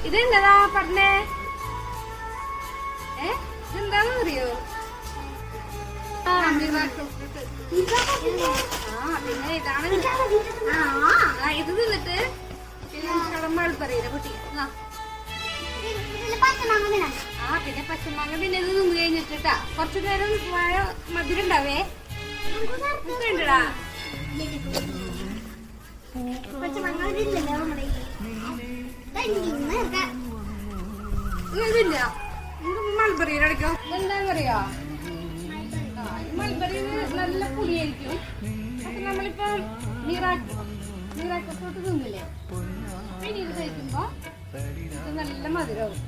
ഇതെന്നതാ പറഞ്ഞേ? ഇതെന്താന്ന് അറിയോ? പിന്നെ ഇതാണ്. ഇത് തിന്നിട്ട് മൾബറിയുടെ കുട്ടി. പിന്നെ പച്ചമാങ്ങ പിന്നെ ഇത് നിന്ന് കഴിഞ്ഞിട്ടാ കുറച്ചു നേരം വാഴ മധുരം ഉണ്ടാവേ. ഉണ്ടടാ ഇതില്ല. മൾബറിയുടെ അടിക്കോ എന്താന്നറിയോ? മൾബറി നല്ല പുളിയായിരിക്കും. അപ്പൊ നമ്മളിപ്പോ നീറാക്കത്തോട്ട് തിന്നില്ലേ, പിന്നെ ഇത് കഴിക്കുമ്പോ ഇത് നല്ല മധുരവും.